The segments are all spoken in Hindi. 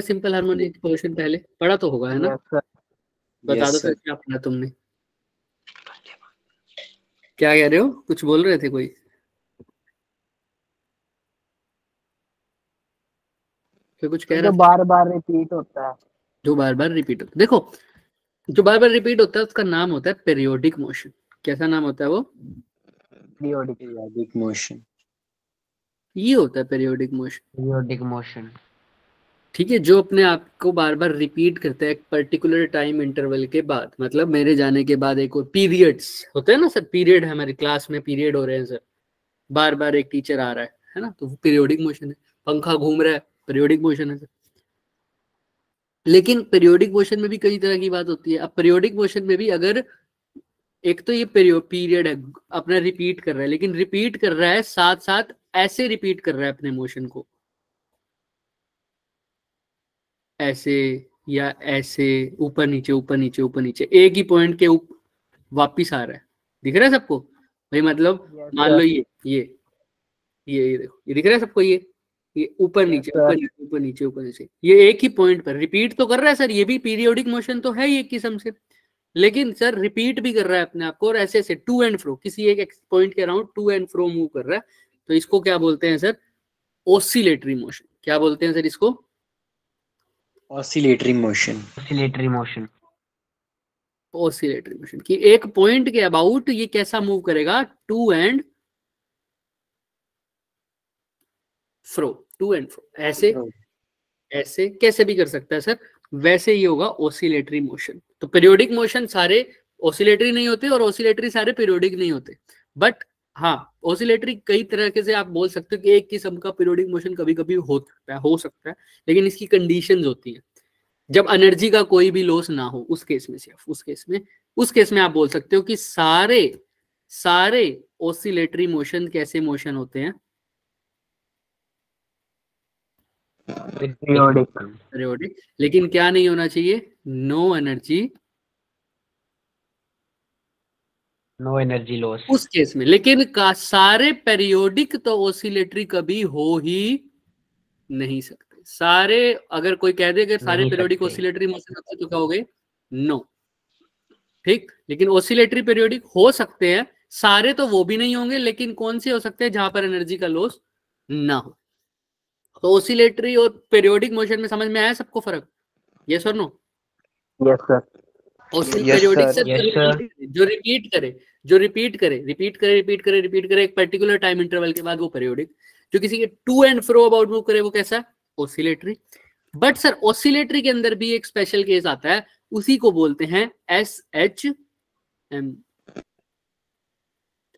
है सिंपल हार्मोनिक मोशन? पहले पढ़ा तो होगा, है ना? बता दो सर, क्या पढ़ा तुमने? क्या कह रहे हो, कुछ बोल रहे थे कोई? फिर कुछ कह रहा जो बार बार रिपीट होता है। जो बार बार रिपीट होता है, देखो जो बार बार रिपीट होता है उसका नाम होता है पीरियोडिक मोशन। कैसा नाम होता है वो? Periodic motion. ये होता है पीरियोडिक मोशन। Periodic motion. ठीक है, जो अपने आप को बार बार रिपीट करता है एक पर्टिकुलर टाइम इंटरवल के बाद, मतलब मेरे जाने के बाद एक और पीरियड्स होते हैं ना सर, पीरियड है हमारी क्लास में, पीरियड हो रहे हैं सर, बार बार एक टीचर आ रहा है ना, तो वो पीरियोडिक मोशन है। पंखा घूम रहा है, पीरियोडिक मोशन है सर। लेकिन पीरियोडिक मोशन में भी कई तरह की बात होती है। अब पीरियोडिक मोशन में भी अगर एक तो ये पीरियड है अपना रिपीट कर रहा है, लेकिन रिपीट कर रहा है साथ साथ ऐसे रिपीट कर रहा है अपने मोशन को, ऐसे या ऐसे, ऊपर नीचे ऊपर नीचे ऊपर नीचे, एक ही पॉइंट के वापिस आ रहा है। दिख रहा है सबको भाई? मतलब मान लो ये देखो, ये दिख रहा है सबको? ये ऊपर नीचे ऊपर नीचे ऊपर नीचे ऊपर नीचे, ये एक ही पॉइंट पर रिपीट तो कर रहा है सर। ये भी पीरियोडिक मोशन तो है ही एक किस्म से, लेकिन सर रिपीट भी कर रहा है अपने आप को, और ऐसे ऐसे टू एंड फ्रो, किसी एक पॉइंट के around two and fro move कर रहा है। तो इसको क्या बोलते हैं सर? Oscillatory motion. क्या बोलते हैं सर इसको? Oscillatory motion. Oscillatory motion. Oscillatory motion कि एक पॉइंट के अबाउट ये कैसा मूव करेगा? To and fro, to and fro, ऐसे ऐसे कैसे भी कर सकता है सर, वैसे ही होगा ऑसिलेटरी मोशन। तो पीरियोडिक मोशन सारे ऑसिलेटरी नहीं होते और ऑसिलेटरी सारे पीरियोडिक नहीं होते, बट हाँ ऑसिलेटरी कई तरह से आप बोल सकते हो कि एक किस्म का पीरियोडिक मोशन कभी कभी हो सकता है, लेकिन इसकी कंडीशंस होती हैं। जब एनर्जी का कोई भी लॉस ना हो, उस केस में सिर्फ उस केस में आप बोल सकते हो कि सारे सारे ऑसिलेटरी मोशन कैसे मोशन होते हैं? पीरियोडिक। लेकिन क्या नहीं होना चाहिए? नो एनर्जी लॉस उस केस में। लेकिन सारे पीरियोडिक तो ऑसिलेटरी कभी हो ही नहीं सकते सारे। अगर कोई कह दे कि सारे पीरियोडिक ऑसिलेटरी मोशन होते तो क्या हो गए? नो। ठीक, लेकिन ऑसिलेटरी पीरियोडिक हो सकते हैं सारे, तो वो भी नहीं होंगे, लेकिन कौन से हो सकते हैं जहां पर एनर्जी का लॉस ना हो। तो ऑसिलेटरी और पीरियोडिक मोशन में समझ में आया सबको फर्क? यस और नो? Yes sir. पीरियोडिक से जो रिपीट करे एक पर्टिकुलर टाइम इंटरवल के बाद, वो पीरियोडिक। जो किसी के to and fro about move करे, वो कैसा? ऑसिलेटरी। बट सर ऑसिलेटरी के अंदर भी एक स्पेशल केस आता है, उसी को बोलते हैं SHM।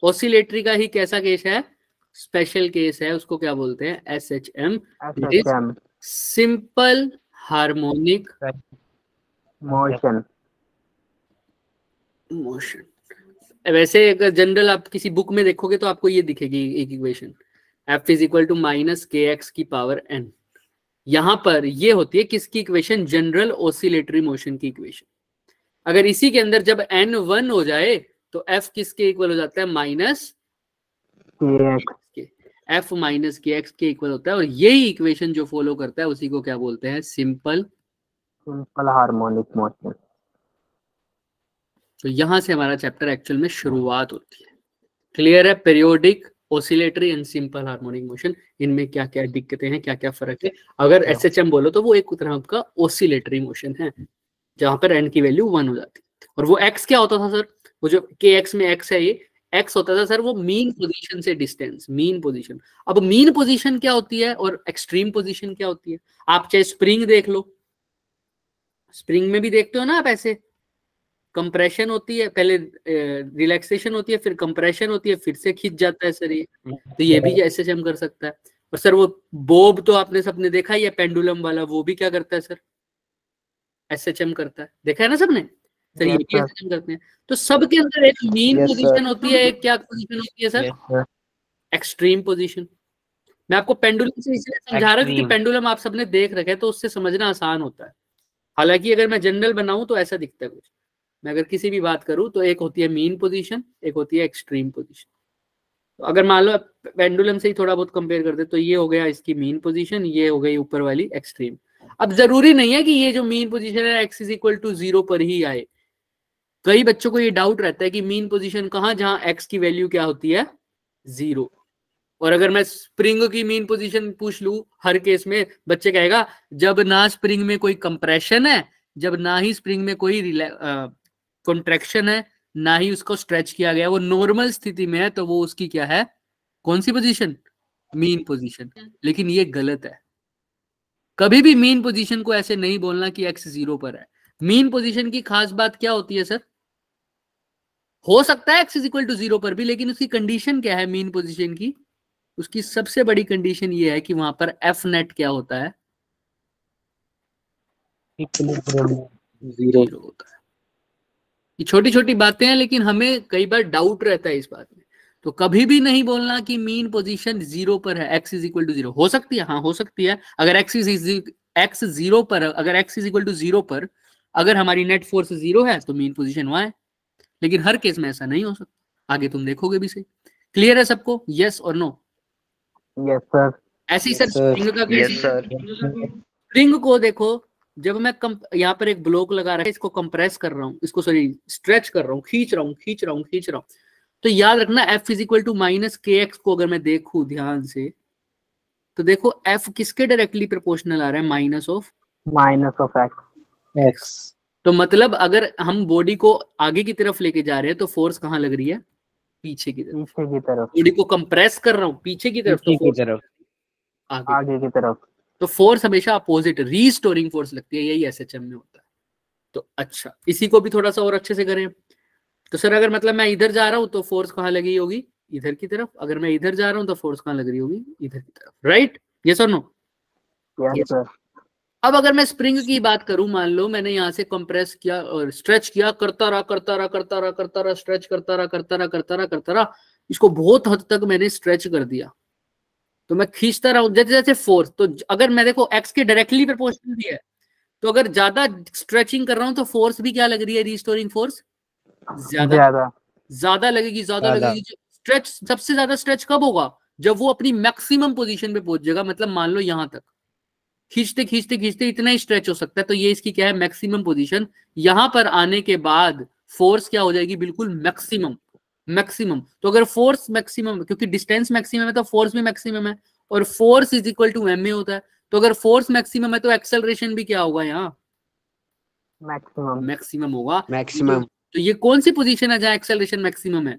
ऑसिलेटरी का ही कैसा केस है? स्पेशल केस है, उसको क्या बोलते हैं? SHM, simple harmonic motion. वैसे अगर जनरल आप किसी बुक में देखोगे तो आपको ये दिखेगी एक equation, F is equal to minus KX की पावर N। यहां पर ये होती है किसकी इक्वेशन? जनरल ऑसिलेटरी मोशन की इक्वेशन। अगर इसी के अंदर जब N 1 हो जाए तो F किसके इक्वल हो जाता है? माइनस के। F माइनस KX के इक्वल होता है, और यही इक्वेशन जो फॉलो करता है उसी को क्या बोलते हैं? Simple harmonic motion. तो यहां से हमारा चैप्टर एक्चुअल में शुरुआत होती है। क्लियर है? Periodic, oscillatory and simple harmonic motion, इनमें क्या क्या दिक्कतें हैं, क्या क्या फर्क है। अगर SHM बोलो तो वो एक तरह का ऑसिलेटरी मोशन है, जहां पर N की वैल्यू 1 हो जाती है। और वो X क्या होता था सर? वो जो KX में X है, ये X होता था सर वो मीन पोजीशन से डिस्टेंस, मीन पोजीशन। अब मीन पोजीशन क्या होती है और एक्सट्रीम पोजीशन क्या होती है? आप चाहे स्प्रिंग देख लो, स्प्रिंग में भी देखते हो ना आप, ऐसे कंप्रेशन होती है, पहले रिलैक्सेशन होती है, फिर कंप्रेशन होती है, फिर से खींच जाता है सर ये। तो ये भी SHM कर सकता है। और सर वो बोब तो आपने सबने देखा ही है, पेंडुलम वाला, वो भी क्या करता है सर? SHM करता है, देखा है ना सबने? सर ये भी SHM करते हैं। तो सबके अंदर एक मीन पोजीशन होती है, एक क्या पोजीशन होती है सर? Extreme position. मैं आपको पेंडुलम से इसलिए समझा रहा हूं क्योंकि पेंडुलम आप सबने देख रखे, तो उससे समझना आसान होता है। हालांकि अगर मैं जनरल बनाऊं तो ऐसा दिखता है कुछ। मैं अगर किसी भी बात करूं तो एक होती है मीन पोजीशन, एक होती है एक्सट्रीम पोजीशन। तो अगर मान लो पेंडुलम से ही थोड़ा बहुत कंपेयर करते तो ये हो गया इसकी मीन पोजीशन, ये हो गई ऊपर वाली एक्सट्रीम। अब जरूरी नहीं है कि ये जो मीन पोजीशन है x इज इक्वल टू 0 पर ही आए। कई बच्चों को ये डाउट रहता है कि मीन पोजीशन कहाँ, जहां x की वैल्यू क्या होती है 0। और अगर मैं स्प्रिंग की मीन पोजीशन पूछ लूं, हर केस में बच्चे कहेगा जब ना स्प्रिंग में कोई कंप्रेशन है, जब ना ही स्प्रिंग में कोई कॉन्ट्रैक्शन है, ना ही उसको स्ट्रेच किया गया, वो नॉर्मल स्थिति में है, तो वो उसकी क्या है, कौन सी पोजीशन, मीन पोजीशन। लेकिन ये गलत है। कभी भी मीन पोजीशन को ऐसे नहीं बोलना कि x 0 पर है। मीन पोजीशन की खास बात क्या होती है सर? हो सकता है x इज इक्वल टू 0 पर भी, लेकिन उसकी कंडीशन क्या है मीन पोजीशन की? उसकी सबसे बड़ी कंडीशन ये है कि वहां पर एफ नेट क्या होता है, 0 होता है। ये छोटी छोटी बातें हैं, लेकिन हमें कई बार डाउट रहता है इस बात में। तो कभी भी नहीं बोलना कि मीन पोजीशन 0 पर है, x इज इक्वल टू 0। हो सकती है, हाँ हो सकती है। अगर x 0 पर, अगर x इज इक्वल टू 0 पर अगर हमारी नेट फोर्स 0 है तो मीन पोजीशन वहां है। लेकिन हर केस में ऐसा नहीं हो सकता, आगे तुम देखोगे भी सही। क्लियर है सबको? यस और नो? Yes sir. ऐसी सर स्प्रिंग का भी, यस सर। स्प्रिंग को देखो, जब मैं यहाँ पर एक ब्लॉक लगा रहा है, इसको कंप्रेस कर रहा हूँ, इसको सॉरी स्ट्रेच कर रहा हूँ, खींच रहा हूँ खींच रहा हूँ खींच रहा हूँ, तो याद रखना F is equal to minus k x को अगर मैं देखूं ध्यान से, तो देखो F किसके डायरेक्टली प्रोपोर्शनल आ रहा है, माइनस ऑफ एक्स। तो मतलब अगर हम बॉडी को आगे की तरफ लेके जा रहे हैं तो फोर्स कहाँ लग रही है, पीछे की तरफ। बॉडी को कंप्रेस कर रहा हूँ पीछे की तरफ, तो फोर्स आगे की तरफ। तो फोर्स हमेशा अपोजिट, रीस्टोरिंग फोर्स लगती है। यही एसएचएम में होता है। तो अच्छा, इसी को भी थोड़ा सा और अच्छे से करें। तो सर अगर मतलब मैं इधर जा रहा हूं तो फोर्स कहाँ लगी होगी, इधर की तरफ। अगर मैं इधर जा रहा हूं तो फोर्स कहाँ लग रही होगी, इधर की तरफ। राइट? यस और नो? Yes sir. अब अगर मैं स्प्रिंग की बात करूं, मान लो मैंने यहाँ से कंप्रेस किया और स्ट्रेच किया, करता रहा, स्ट्रेच करता रहा, इसको बहुत हद तक मैंने स्ट्रेच कर दिया, तो मैं खींचता रहा जैसे जैसे फोर्स। तो अगर मैं देखो एक्स के डायरेक्टली प्रोपोर्शनल भी है, तो अगर ज्यादा स्ट्रेचिंग कर रहा हूं तो फोर्स भी क्या लग रही है, रीस्टोरिंग फोर्स ज्यादा लगेगी। स्ट्रेच, सबसे ज्यादा स्ट्रेच कब होगा, जब वो अपनी मैक्सिमम पोजीशन पे पहुंच जाएगा। मतलब मान लो यहां तक खींचते खींचते खींचते इतना ही स्ट्रेच हो सकता है, तो ये इसकी क्या है, मैक्सिमम पोजीशन। यहां पर आने के बाद फोर्स क्या हो जाएगी, बिल्कुल मैक्सिमम। तो अगर फोर्स मैक्सिमम, क्योंकि डिस्टेंस मैक्सिमम है तो फोर्स भी मैक्सिमम है, और force is equal to m a होता है। तो अगर फोर्स मैक्सिमम है तो एक्सेलरेशन भी क्या होगा, यहाँ मैक्सिमम होगा। तो ये कौन सी पोजीशन है जहां एक्सेलरेशन मैक्सिमम है,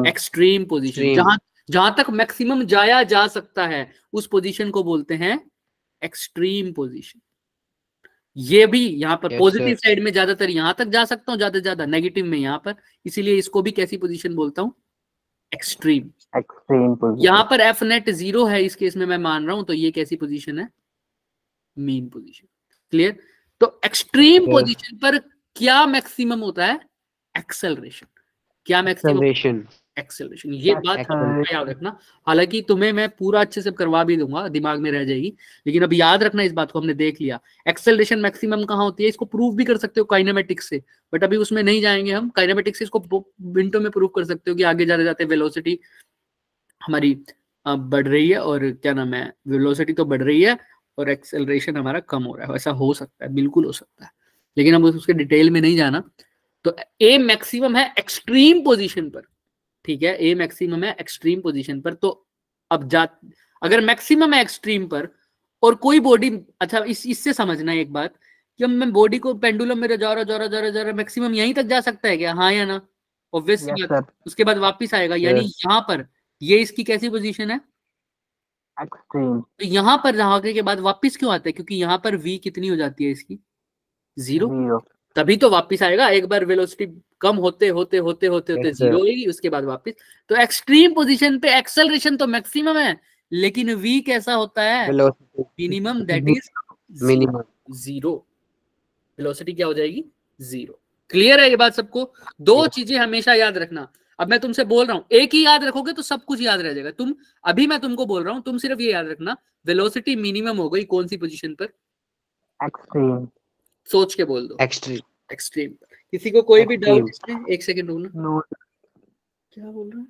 एक्सट्रीम पोजीशन। जहां तक मैक्सिमम जाया जा सकता है उस पोजीशन को बोलते हैं एक्सट्रीम पोजीशन। ये भी यहाँ पर पॉजिटिव साइड में ज्यादातर यहां तक जा सकता हूँ, ज्यादा से ज्यादा नेगेटिव में यहाँ पर, इसीलिए इसको भी कैसी पोजीशन बोलता हूँ, एक्सट्रीम पोजीशन। यहाँ पर एफ नेट 0 है इस केस में मैं मान रहा हूं, तो ये कैसी पोजीशन है, मीन पोजीशन। क्लियर? तो एक्सट्रीम पोजीशन पर क्या मैक्सिमम होता है, एक्सेलरेशन। क्या मैक्सिमम, एक्सेलरेशन। ये बात याद रखना। हालांकि तुम्हें मैं पूरा अच्छे से करवा भी दूंगा, दिमाग में रह जाएगी, लेकिन अब याद रखना इस बात को। हमने देख लिया एक्सेलरेशन मैक्सिमम कहाँ होती है, इसको प्रूव भी कर सकते हो काइनेमेटिक्स से, बट अभी उसमें नहीं जाएंगे हम। काइनेमेटिक्स से इसको मिनटों में प्रूव कर सकते हो कि आगे जाते जाते वेलोसिटी हमारी बढ़ रही है, और क्या नाम है, वेलोसिटी तो बढ़ रही है और एक्सेलरेशन हमारा कम हो रहा है। ऐसा हो सकता है, बिल्कुल हो सकता है, लेकिन हम उसके डिटेल में नहीं जाना। तो ए मैक्सिमम है एक्सट्रीम पोजीशन पर, ठीक है, ए मैक्सिमम है एक्सट्रीम पोजीशन पर। तो अब अगर मैक्सिमम है एक्सट्रीम पर और कोई बॉडी, अच्छा इससे समझना एक बात कि मैं बॉडी को पेंडुलम में जा रहा मैक्सिमम यहीं तक जा सकता है क्या, हाँ या ना? ऑब्वियसली उसके बाद वापिस आएगा, यानी यहाँ पर ये इसकी कैसी पोजीशन है, एक्सट्रीम। तो यहाँ पर आगे के बाद वापिस क्यों आता है, क्योंकि यहाँ पर v कितनी हो जाती है इसकी, 0, तभी तो वापिस आएगा। एक बार वेलोसिटी कम होते होते 0 होगी, उसके बाद वापिस। तो एक्सट्रीम पोजीशन पे एक्सेलरेशन तो मैक्सिमम है, लेकिन v कैसा होता है, minimum, that is minimum 0। Velocity क्या हो जाएगी, 0। क्लियर है ये बात सबको? दो चीजें हमेशा याद रखना। अब मैं तुमसे बोल रहा हूं, एक ही याद रखोगे तो सब कुछ याद रह जाएगा। अभी मैं तुमको बोल रहा हूं, तुम सिर्फ ये याद रखना, वेलोसिटी मिनिमम हो गई कौन सी पोजीशन पर, एक्सट्रीम। सोच के बोल दो, एक्सट्रीम। किसी को कोई भी डाउट इसमें? एक सेकंड रुकना, क्या बोल रहा है?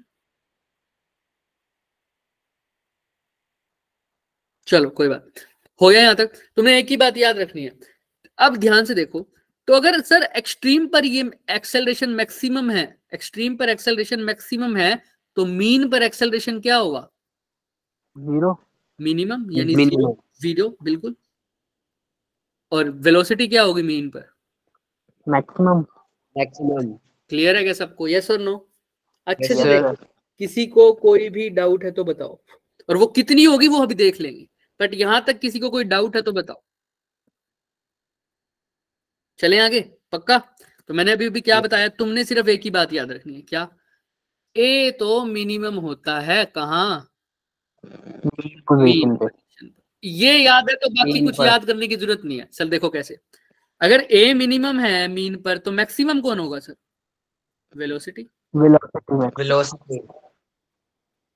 चलो कोई बात, हो गया यहाँ तक। तुम्हें एक ही बात याद रखनी है, अब ध्यान से देखो। तो अगर सर एक्सट्रीम पर ये एक्सेलरेशन मैक्सिमम है, एक्सट्रीम पर एक्सेलरेशन मैक्सिमम है, तो मीन पर एक्सेलरेशन क्या होगा? जीरो, मिनिमम, यानी जीरो, जीरो बिल्कुल। और वेलोसिटी क्या होगी मीन पर? मैक्सिमम। मैक्सिमम। क्लियर है क्या सबको? यस और नो? अच्छे Yes, से sir. देखो, किसी को कोई भी डाउट है तो बताओ, और वो कितनी होगी वो अभी देख लेंगे, बट यहां तक किसी को कोई डाउट है तो बताओ। चलें आगे, पक्का? तो मैंने अभी क्या बताया, तुमने सिर्फ एक ही बात याद रखनी है, क्या? ए तो मिनिमम होता है कहाँ? पोजीशन पे। ये याद है तो बाकी मीन कुछ पर। याद करने की जरूरत नहीं है। चल देखो कैसे, अगर ए मिनिमम है मीन पर तो मैक्सिमम कौन होगा सर? वेलोसिटी। वेलोसिटी।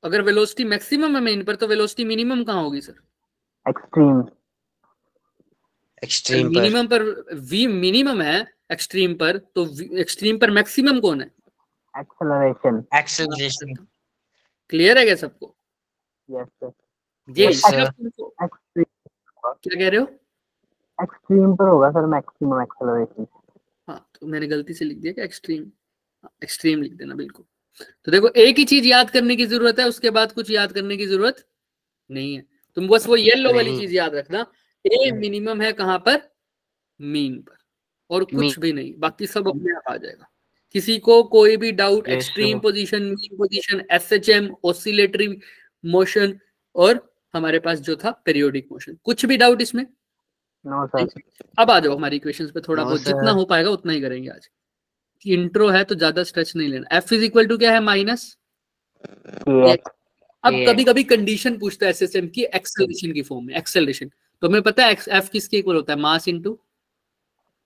अगर वेलोसिटी मैक्सिमम है मीन पर तो वेलोसिटी मिनिमम कहाँ होगी सर? एक्सट्रीम। एक्सट्रीम पर। मिनिमम पर v मिनिमम है, एक्सट्रीम पर तो एक्सट्रीम पर मैक्सिमम कौन है? एक्सेलरेशन। एक्सेलरेशन। क्लियर है क्या सबको? Yes sir. ये Yes, सिर्फ sir. तुमको, एक्सट्रीम, क्या कह रहे हो? एक्सट्रीम पर होगा सर मैक्सिमम एक्सेलरेशन। हाँ तो मैंने गलती से लिख दिया कि एक्सट्रीम, एक्सट्रीम लिख देना बिल्कुल। तो देखो एक ही चीज याद करने की जरूरत है, उसके बाद कुछ याद करने की जरूरत नहीं है। तुम बस वो येलो वाली नहीं। चीज याद रखना, ए मिनिमम है कहां पर? मीन पर, और कुछ भी नहीं, बाकी सब अपने आप आ जाएगा। किसी को कोई भी doubt? Yes, extreme sir. Position, mean position, SHM, oscillatory motion, और हमारे पास जो था पीरियोडिक मोशन, कुछ भी डाउट इसमें? No sir. अब आ जाओ हमारी इक्वेशंस पे, थोड़ा No, बहुत sir. जितना हो पाएगा उतना ही करेंगे आज। इंट्रो है तो ज्यादा स्ट्रेच नहीं लेना। एफ इज इक्वल टू क्या है? माइनस। अब AX. कभी कभी कंडीशन पूछता है एसएसएम की एक्सेलरेशन की फॉर्म में, एक्सेलरेशन तो हमें पता है एफ किसके इक्वल होता है? Mass into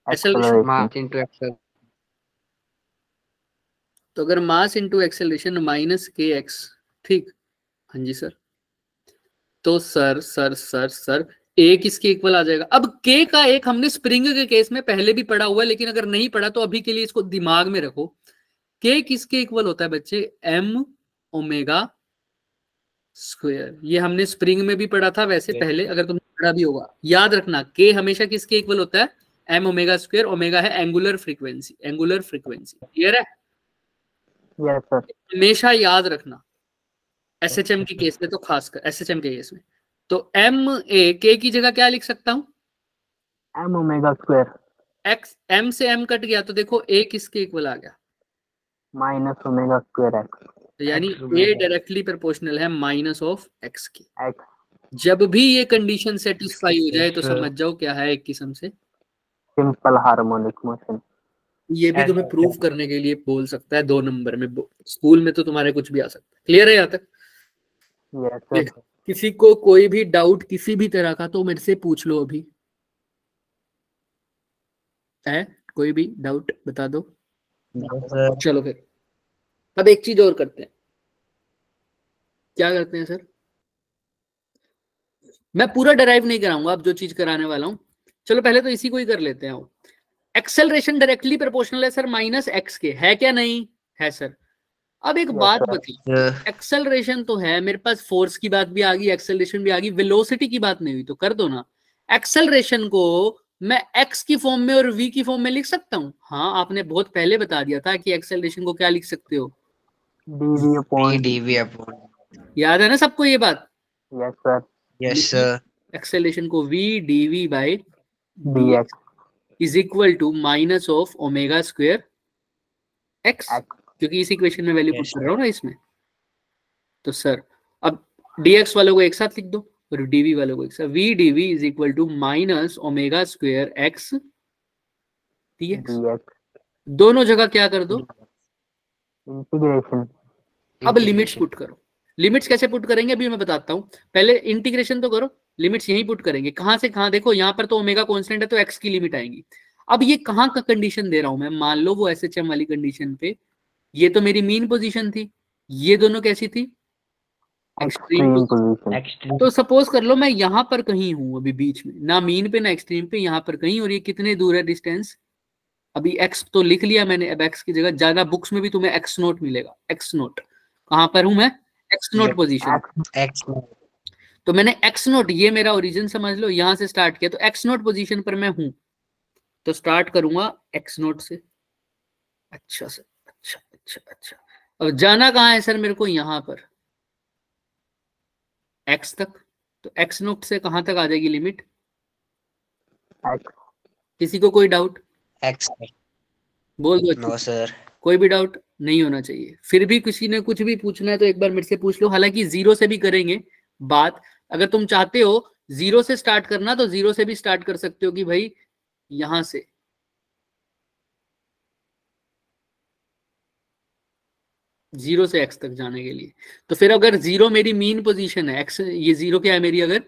acceleration. Mass into accel. तो अगर mass into acceleration minus k x, ठीक, हाँ जी सर, तो sir sir sir sir a किसके इक्वल आ जाएगा? अब के का एक हमने स्प्रिंग के केस में पहले भी पढ़ा हुआ है, लेकिन अगर नहीं पढ़ा तो अभी के लिए इसको दिमाग में रखो। के किसके इक्वल होता है बच्चे? M omega square. ये हमने स्प्रिंग में भी पढ़ा था वैसे पहले, अगर तुमने पढ़ा भी होगा याद रखना, के हमेशा किसके इक्वल होता है? M omega square. ओमेगा है angular frequency, angular frequency. Clear है? Yes sir. हमेशा याद रखना, एसएचएम की केस में तो खासकर एसएचएम के केस में। तो एम ए के की जगह क्या लिख सकता हूं? M omega square. X, m से एम कट गया तो देखो ए किसके इक्वल आ गया? Minus omega square x. तो यानी ए डायरेक्टली प्रोपोर्शनल है माइनस ऑफ एक्स की। एक्स। जब भी ये कंडीशन सेटिस्फाई हो जाए तो समझ जाओ क्या है, एक किस्म से सिंपल हार्मोनिक मोशन। ये भी तुम्हें प्रूव करने के लिए बोल सकता है 2 नंबर में, स्कूल में तो तुम्हारे कुछ भी आ सकता है। क्लियर है यहाँ तक? Yes sir. किसी को कोई भी डाउट किसी भी तरह का तो मेरे से पूछ लो अभी, है कोई भी डाउट बता दो। चलो फिर अब एक चीज और करते हैं। क्या करते हैं सर? मैं पूरा डराइव नहीं कराऊंगा, अब जो चीज कराने वाला हूं, चलो पहले तो इसी को ही कर लेते हैं। एक्सेलरेशन डायरेक्टली प्रोपोर्शनल है सर माइनस एक्स के, है क्या? नहीं है सर। अब एक बात बताइए, एक्सेलरेशन तो है मेरे पास, फोर्स की बात भी आ गई, एक्सेलरेशन भी आ गई, वेलोसिटी की बात नहीं हुई, तो कर दो ना। एक्सेलरेशन को मैं एक्स की फॉर्म में और वी की फॉर्म में लिख सकता हूँ। हाँ आपने बहुत पहले बता दिया था कि एक्सेलरेशन को क्या लिख सकते हो? Dv upon dv upon. याद है ना सबको ये बात? Yes sir. Yes sir. Acceleration को v dv by dx is equal to minus of omega square x, क्योंकि इस इक्वेशन में वैल्यू पुट कर रहा हूँ ना इसमें। तो सर अब dx वालों को एक साथ लिख दो और dv वालों को एक साथ, v dv is equal to minus omega square x dx। दोनों जगह क्या कर दो? इंटीग्रेशन। अब लिमिट्स पुट करो। लिमिट्स कैसे पुट करेंगे अभी मैं बताता हूँ, पहले इंटीग्रेशन तो करो। लिमिट्स यहीं पुट करेंगे, कहां से कहां? देखो यहाँ पर तो ओमेगा कांस्टेंट है तो x की लिमिट आएगी। अब ये कहां का कंडीशन दे रहा हूं मैं? मान लो वो एसएचएम वाली कंडीशन पे, ये तो मेरी मीन पोजीशन थी, ये दोनों कैसी थी? Extreme position. तो सपोज कर लो मैं यहाँ पर कहीं हूं अभी बीच में, ना मीन पे ना एक्सट्रीम पे, यहाँ पर कहीं, और ये कितने दूर है डिस्टेंस? अभी x तो लिख लिया मैंने, अब x की जगह ज्यादा बुक्स में भी तुम्हें x नोट मिलेगा। x नोट कहां पर हूं मैं? x note position. तो मैंने एक्स नोट, ये मेरा ओरिजिन समझ लो, यहां से स्टार्ट किया, तो एक्स नोट पोजीशन पर मैं हूं, तो स्टार्ट करूंगा एक्स नोट से। अच्छा सर, अच्छा अच्छा अच्छा। अब जाना कहाँ है सर मेरे को? यहां पर एक्स तक, तो एक्स नोट से कहां तक आ जाएगी लिमिट? एक्स। किसी को कोई डाउट? X. बोल दो अच्छे No, से। sir. कोई भी डाउट नहीं होना चाहिए। फिर भी किसी ने कुछ भी पूछना है तो एक बार मेरे से पूछ लो, हालांकि जीरो से भी करेंगे बात। अगर तुम चाहते हो जीरो से स्टार्ट करना तो जीरो से भी स्टार्ट कर सकते हो कि भाई यहां से जीरो से एक्स तक जाने के लिए। तो फिर अगर जीरो मेरी मीन पोजीशन है, एक्स ये जीरो क्या है मेरी अगर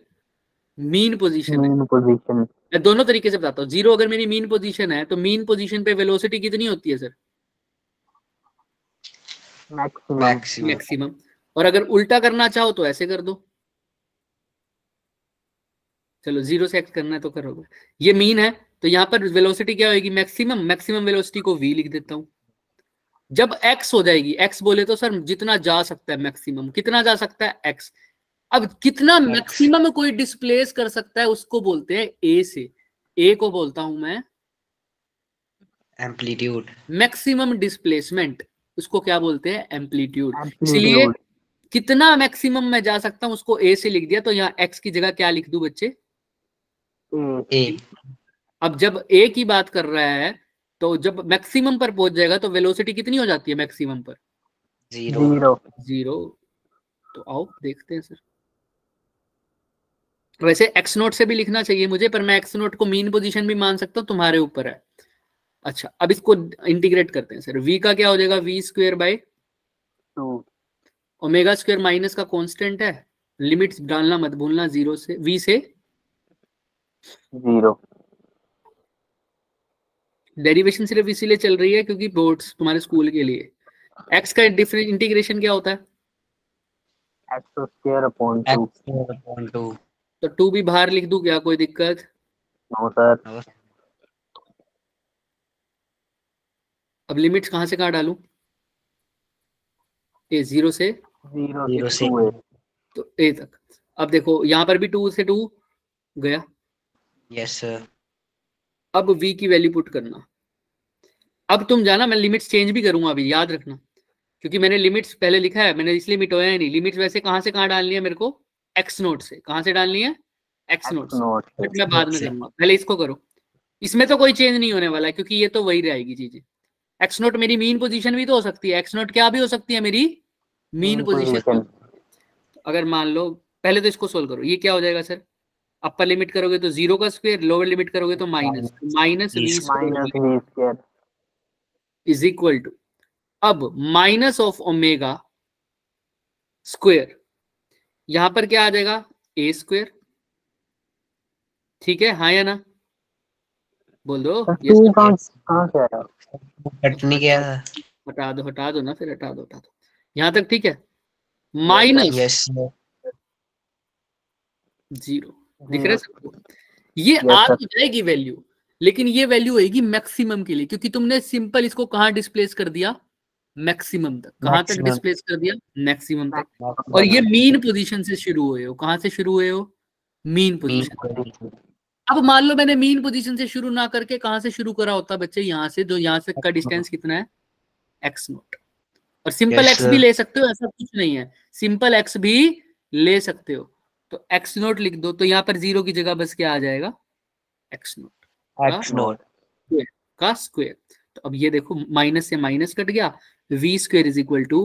मीन पोजीशन है, मीन पोजीशन। मैं दोनों तरीके से बताता हूँ। जीरो अगर मेरी मीन पोजीशन है तो मीन पोजीशन पे वेलोसिटी कितनी होती है सर? मैक्सिमम। Maximum. मैक्सिमम। और अगर उल्टा करना चाहो तो ऐसे कर दो, चलो जीरो से एक्स करना है तो करोगे। ये मीन है तो यहाँ पर वेलोसिटी क्या होगी? मैक्सिमम। मैक्सिमम वेलोसिटी को v लिख देता हूँ। जब x हो जाएगी, x बोले तो सर जितना जा सकता है मैक्सिमम, कितना जा सकता है? x। अब कितना मैक्सिमम कोई डिस्प्लेस कर सकता है उसको बोलते हैं a से। a को बोलता हूं मैं Amplitude. मैक्सिमम डिस्प्लेसमेंट, उसको क्या बोलते हैं? एम्पलीट्यूड। इसलिए एम्पलीट्यूड। कितना मैक्सिमम मैं जा सकता हूं उसको a से लिख दिया, तो यहाँ x की जगह क्या लिख दूं बच्चे? ए। A. अब जब a की बात कर रहा है तो जब मैक्सिमम पर पहुंच जाएगा तो वेलोसिटी कितनी हो जाती है मैक्सिमम पर? 0. जीरो। जीरो। तो आओ देखते हैं सर। वैसे एक्स नोट से भी लिखना चाहिए मुझे, पर मैं एक्स नोट को मीन पोजीशन भी मान सकता हूँ, तुम्हारे ऊपर है। अच्छा अब इसको इंटीग्रेट करते हैं सर। v का क्या हो जाएगा? V square by 2। Omega square minus का कांस्टेंट है, लिमिट्स डालना मत भूलना, जीरो से v से जीरो। डेरिवेशन सिर्फ इसीलिए चल रही है क्योंकि बोर्ड्स तुम्हारे स्कूल के लिए। x का डिफरेंट इंटीग्रेशन क्या होता है? X square upon 2। X square upon 2. तो 2 भी बाहर लिख दूं क्या? कोई दिक्कत? No sir. No. अब लिमिट्स कहां से कहां डालूं? ए जीरो से जीरो Zero से से 2 है। तो ए तक। अब देखो यहां पर भी 2 से 2 गया। Yes, sir. अब v की वैल्यू पुट करना। अब तुम जाना, मैं लिमिट्स चेंज भी करूंगा अभी, याद रखना, क्योंकि मैंने लिमिट्स पहले लिखा है, मैंने इसलिए मिटोया ही नहीं। लिमिट्स वैसे कहां से कहां डालनी है मेरे को? एक्स नोट से। कहां से डालनी है? एक्स नोट एक्स से। नोट। बट मैं बाद में करूंगा, पहले इसको करो। इसमें तो कोई चेंज नहीं होने वाला है क्योंकि ये तो वही रहेगी चीजें। एक्स नोट मेरी मीन पोजीशन भी तो हो सकती है, एक्स नोट क्या भी हो सकती है मेरी मीन पोजीशन। अगर मान लो पहले तो इसको सोल्व करो, ये क्या हो जाएगा सर? अपर लिमिट करोगे तो जीरो का स्क्वायर, लोअर लिमिट करोगे तो minus minus v minus v square is equal to, अब माइनस ऑफ ओमेगा स्क्वायर, यहां पर क्या आ जाएगा? A square. ठीक है, हाँ या ना? बोल दो यस। कहाँ से आया? कटनी क्या था? हटा दो ना, फिर हटा दो यहां तक। ठीक है, माइनस Yes, sir. जीरो। दिख रहा है सबको? ये Yes, आ sir. तो जाएगी वैल्यू, लेकिन ये वैल्यू होगी मैक्सिमम के लिए, क्योंकि तुमने सिंपल इसको कहां डिस्प्लेस कर दिया? मैक्सिमम तक। कहां तक Maximum. डिस्प्लेस कर दिया? मैक्सिमम तक। और ये मीन पोजीशन से शुरू हुए हो। कहां से शुरू हुए हो? Mean Mean position. position. अब मान लो मैंने मीन पोजीशन से शुरू ना करके कहां से शुरू करा होता बच्चे? यहां से। जो यहां से का डिस्टेंस कितना है? X note. और सिंपल Yes, एक्स भी sir. ले सकते हो, ऐसा कुछ नहीं है, सिंपल एक्स भी ले सकते हो। तो एक्स नोट लिख दो, तो यहाँ पर जीरो की जगह बस क्या आ जाएगा? X naught X naught. का स्क्वायर। तो अब ये देखो माइनस से माइनस कट गया, v square is equal to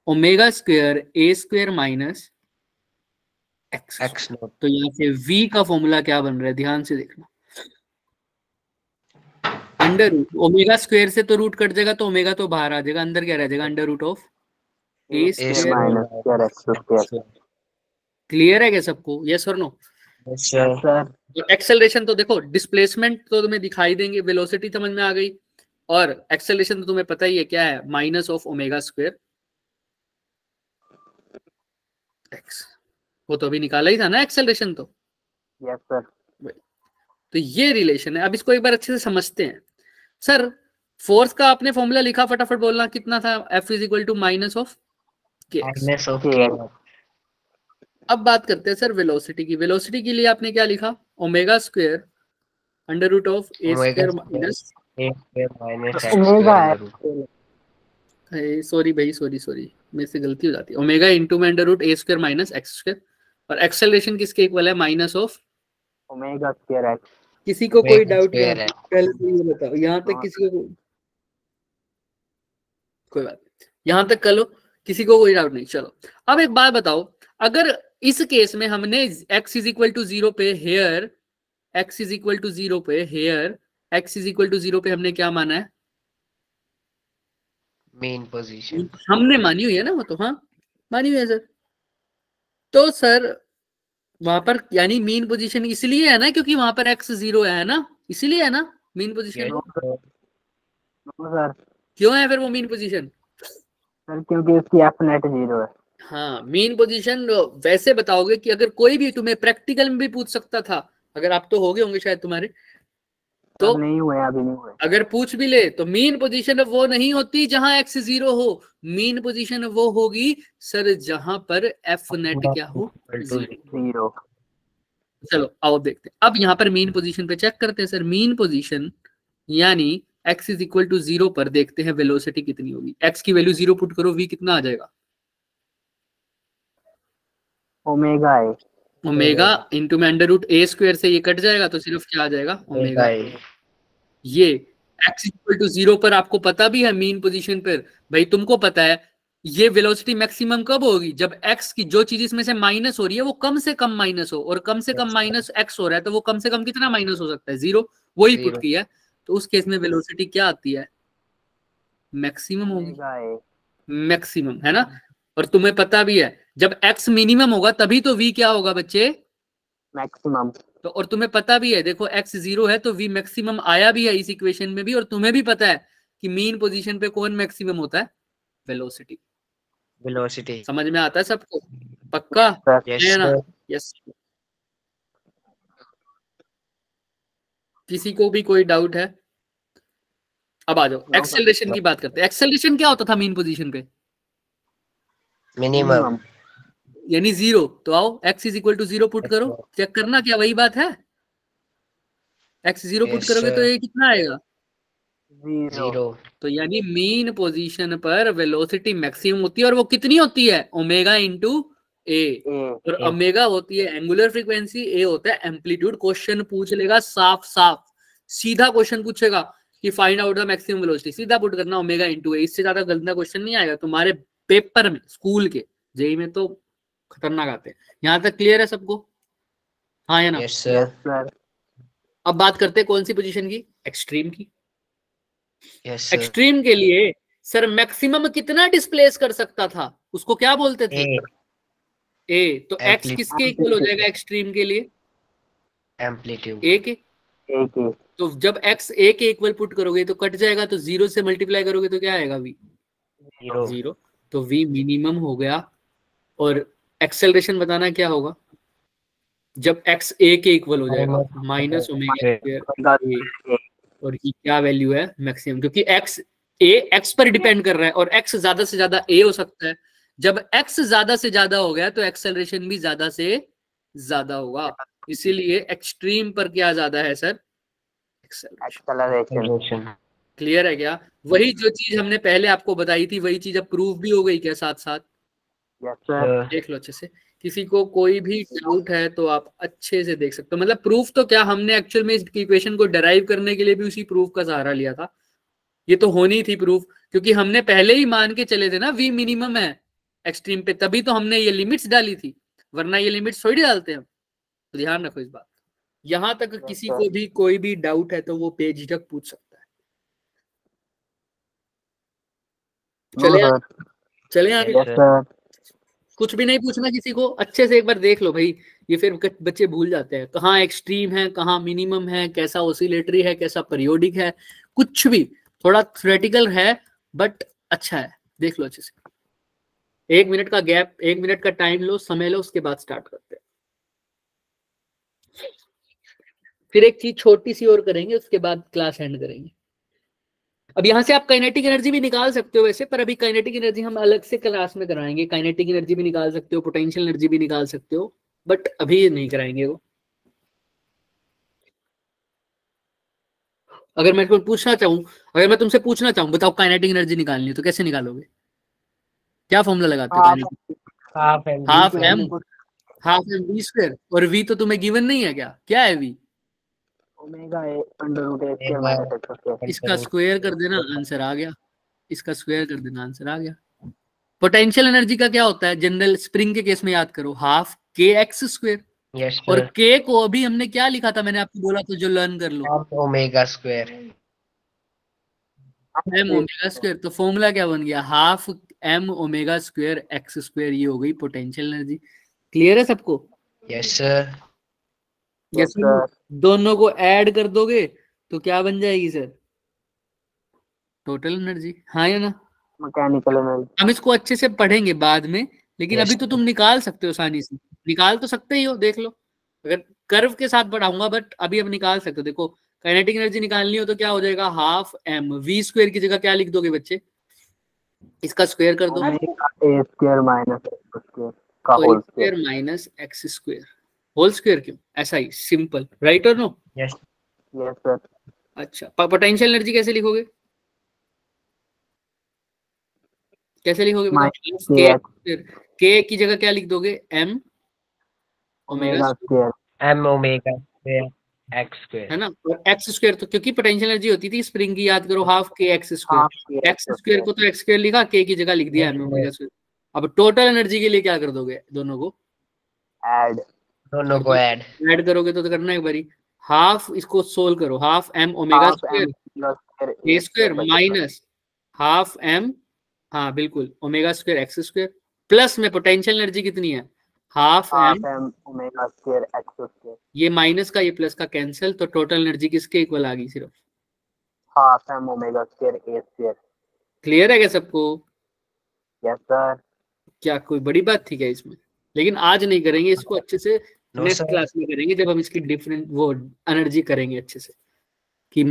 omega square A square minus x. X naught. तो यहाँ से v का फॉर्मूला क्या बन रहा है? ध्यान से देखना, अंडर रूट ओमेगा स्क्वायर से तो रूट कट जाएगा, तो ओमेगा तो बाहर आ जाएगा, अंदर क्या रह जाएगा? Under root of a A square. square minus square x square. Clear है क्या सबको? यस और no? Yes, sir. Sir acceleration तो देखो, डिस्प्लेसमेंट तो तुम्हें दिखाई देंगे, वेलोसिटी समझ में आ गई, और एक्सेलरेशन तो तुम्हें पता ही है क्या है? Minus of omega square x. वो तो अभी निकाला ही था ना एक्सेलरेशन तो। Yes sir. तो ये रिलेशन है। अब इसको एक बार अच्छे से समझते हैं। सर फोर्स का आपने फॉर्मूला लिखा, फटाफट बोलना कितना था? F is equal to minus of k x. Minus of K K X. naught. अब बात करते हैं सर वेलोसिटी की। वेलोसिटी के लिए आपने क्या लिखा? Omega square under root of a omega square minus, a square minus x omega square है। Under root. सॉरी भाई, सॉरी मेरे से गलती हो जाती है। ओमेगा इंटू में under root a square minus x square, और एक्सेलरेशन किसके इक्वल है? Minus of omega square x. किसी को कोई ओमेगा डाउट यहाँ स्क्वायर है। पहले तो ये बताओ, यहाँ तक किसी को कोई बात नहीं, यहाँ तक कर लो, किसी को कोई डाउट नहीं। चलो अब एक बात बताओ, अगर इस केस में हमने x इज इक्वल टू 0 पे here, x is equal to 0 पे here, x is equal to 0 पे हमने क्या माना है? Mean position. हमने मानी हुई है ना वो तो, हाँ मानी हुई है सर। तो सर वहां पर यानी मीन पोजीशन इसलिए है ना क्योंकि वहां पर x 0 है ना, इसीलिए है ना मीन पोजीशन। सर क्यों है फिर वो मीन पोजीशन? सर क्योंकि उसकी एफ नेट 0 है। हाँ मीन पोजीशन वैसे बताओगे कि अगर कोई भी तुम्हें प्रैक्टिकल में भी पूछ सकता था, अगर आप तो हो गए होंगे शायद तुम्हारे, तो नहीं हुए, अभी नहीं हुए। अगर पूछ भी ले तो मीन पोजीशन वो नहीं होती जहां x 0 हो, मीन पोजीशन वो होगी सर जहां पर एफ नेट क्या हो? 0। चलो आओ देखते हैं। अब यहाँ पर मीन पोजीशन पे चेक करते हैं सर। मीन पोजीशन यानी x इज इक्वल टू 0 पर देखते हैं वेलोसिटी कितनी होगी। x की वैल्यू 0 पुट करो, v कितना आ जाएगा? ओमेगा है। ओमेगा इंटू में अंडर रूट ए स्क्वायर से ये कट जाएगा तो सिर्फ क्या आ जाएगा? ओमेगा। ये x इक्वल टू 0 पर आपको पता भी है मीन पोजीशन पर, भाई तुमको पता है ये वेलोसिटी मैक्सिमम कब होगी? जब x की जो चीज इसमें से माइनस हो रही है वो कम से कम माइनस हो, और कम से कम माइनस x हो रहा है तो वो कम से कम कितना माइनस हो सकता है? 0। वही पुट किया है, तो उस केस में वेलोसिटी क्या आती है? मैक्सिमम होगी। मैक्सिमम है ना। और तुम्हें पता भी है जब x मिनिमम होगा तभी तो v क्या होगा बच्चे? मैक्सिमम। तो और तुम्हें पता भी है, देखो x 0 है तो v मैक्सिमम आया भी है इस इक्वेशन में भी, और तुम्हें भी पता है कि मीन पोजीशन पे कौन मैक्सिमम होता है? वेलोसिटी। वेलोसिटी समझ में आता है सबको? पक्का है ना? यस। किसी को भी कोई डाउट है? अब आ जाओ एक्सेलरेशन की बात करते हैं। एक्सेलरेशन क्या होता था मीन पोजीशन पे? मिनिमम। यानी 0। तो आओ x is equal to 0 put करो, चेक करना क्या वही बात है? x 0 पुट करोगे तो ये कितना आएगा? 0। तो यानी मीन पोजीशन पर वेलोसिटी मैक्सिमम होती है, और वो कितनी होती है? ओमेगा इंटू ए। और ओमेगा होती है एंगुलर फ्रीक्वेंसी, ए होता है एम्पलीट्यूड। क्वेश्चन पूछ लेगा साफ साफ, सीधा क्वेश्चन पूछेगा कि find out the maximum velocity, सीधा पुट करना ओमेगा इंटू ए। इससे ज्यादा गंदा क्वेश्चन नहीं आएगा तुम्हारे पेपर में, स्कूल के जेई में तो खतरनाक आते हैं। यहाँ तक क्लियर है सबको? हाँ या ना? Yes sir. अब बात करते हैं कौन सी पोजीशन की? एक्सट्रीम की। यस एक्सट्रीम के लिए सर मैक्सिमम कितना डिस्प्लेस कर सकता था, उसको क्या बोलते थे? ए। तो एक्स किसके इक्वल हो जाएगा एक्सट्रीम के लिए? एम्पलीट्यूड। ए के। तो जब एक्स ए के इक्वल पुट करोगे तो कट जाएगा, तो 0 से मल्टीप्लाई करोगे तो क्या आएगा? वी 0। तो वी मिनिमम हो गया। और एक्सेलरेशन बताना क्या होगा जब एक्स ए के इक्वल हो जाएगा? माइनस ओमेगा स्क्वायर, और ये क्या वैल्यू है? मैक्सिमम। क्योंकि एक्स ए एक्स पर डिपेंड कर रहा है और एक्स ज्यादा से ज्यादा ए हो सकता है। जब एक्स ज्यादा से ज्यादा हो गया तो एक्सेलरेशन भी ज्यादा से ज्यादा होगा। इसीलिए एक्सट्रीम पर क्या ज्यादा है सर? एक्सेलरेशन। क्लियर है क्या? वही जो चीज हमने पहले आपको बताई थी वही चीज अब प्रूव भी हो गई क्या साथ साथ? देख लो अच्छे से। किसी को कोई भी डाउट है तो आप अच्छे से देख सकते हो। मतलब प्रूफ तो क्या, हमने एक्चुअल में इस इक्वेशन को डराइव करने के लिए भी उसी प्रूफ का सहारा लिया था। ये तो होनी थी प्रूफ, क्योंकि हमने पहले ही मान के चले थे ना वी मिनिमम है एक्सट्रीम पे, तभी तो हमने ये लिमिट्स डाली थी, वरना ये लिमिट्स थोड़ी डालते हैं। तो ध्यान रखो इस बात। यहां तक किसी को भी कोई भी डाउट है तो वो बेझिझक पूछ सकता है। चले आगे। कुछ भी नहीं पूछना किसी को, अच्छे से एक बार देख लो भाई। ये फिर बच्चे भूल जाते हैं कहाँ एक्सट्रीम है, कहाँ मिनिमम है, कैसा ऑसिलेटरी है, कैसा पीरियोडिक है। कुछ भी थोड़ा थ्योरेटिकल है बट अच्छा है, देख लो अच्छे से। 1 मिनट का गैप, 1 मिनट का टाइम लो, समय लो, उसके बाद स्टार्ट करते हैं। फिर एक चीज छोटी सी और करेंगे, उसके बाद क्लास एंड करेंगे। अब यहाँ से आप काइनेटिक एनर्जी भी निकाल सकते हो वैसे, पर अभी काइनेटिक एनर्जी हम अलग से क्लास में कराएंगे। काइनेटिक एनर्जी भी निकाल सकते हो, पोटेंशियल एनर्जी भी निकाल सकते हो, बट अभी नहीं कराएंगे वो। अगर मैं पूछना चाहूँ, अगर मैं तुमसे पूछना चाहूँ बताओ काइनेटिक एनर्जी निकालनी है तो कैसे निकालोगे? क्या फॉर्मूला लगाते हो kinetic? Half m half m v square. और वी तो तुम्हें गिवन नहीं है क्या है v? Omega under root a square minus x square. इसका स्क्वायर कर देना, आंसर आ गया। इसका स्क्वायर कर देना, आंसर आ गया। पोटेंशियल एनर्जी का क्या होता है जनरल स्प्रिंग के केस में? याद करो, हाफ के एक्स स्क्वायर। यस और सर, के को अभी हमने क्या लिखा था? मैंने आपको बोला तो जो लर्न कर लो, half omega square. M omega square. तो फॉर्मूला क्या बन गया? Half M omega square x square. ये हो गई पोटेंशियल एनर्जी। क्लियर है सबको? Yes sir, yes sir. दोनों को ऐड कर दोगे तो क्या बन जाएगी सर? Total energy. हाँ या ना? Mechanical energy. हम इसको अच्छे से पढ़ेंगे बाद में, लेकिन Yes. अभी तो तुम निकाल सकते हो आसानी से। निकाल तो सकते ही हो, देख लो। अगर कर्व के साथ पढ़ाऊंगा, बट अभी अब निकाल सकते हो। देखो काइनेटिक एनर्जी निकालनी हो तो क्या हो जाएगा? हाफ एम वी स्क्वायर की जगह क्या लिख दोगे बच्चे? इसका स्क्वायर कर दो, omega a square minus x square का और whole square square. Minus x square. Whole square क्यों? ऐसा ही सिंपल, राइट और नो? Yes yes sir. अच्छा, पोटेंशियल एनर्जी कैसे लिखोगे? कैसे लिखोगे बताओ? माइनस के के एक्स के की जगह क्या लिख दोगे? M omega omega square. M omega square x है स्क्वायर। ना? और एक्स स्क्वायर तो क्योंकि पोटेंशियल एनर्जी होती थी स्प्रिंग की, याद करो, हाफ के एक्स हाफ स्क्वायर। के एक्स स्क्वायर को तो एक्स स्क्वायर लिखा, के की जगह लिख दिया एम ओमेगा स्क्वायर। अब टोटल एनर्जी के लिए क्या कर दोगे? दोनों को ऐड। दोनों को ऐड। ऐड करोगे तो करना है एक बारी। हाफ इसको सोल्व करो, half M omega half square M square A A square minus half M, हाँ बिल्कुल, omega square x square. Plus में पोटेंशियल एनर्जी कितनी है? Half half M, M omega square x square. ये माइनस का ये प्लस का कैंसिल, तो टोटल एनर्जी किसके इक्वल आ गई? सिर्फ हाफ एम ओमेगा स्क्वायर ए स्क्वायर। क्लियर है क्या सबको? Yes sir. क्या कोई बड़ी बात थी क्या इसमें? लेकिन आज नहीं करेंगे इसको, अच्छे से नो नेक्स्ट सर, क्लास में करेंगे, जब हम इसकी डिफरेंट वो एनर्जी करेंगे अच्छे से, कि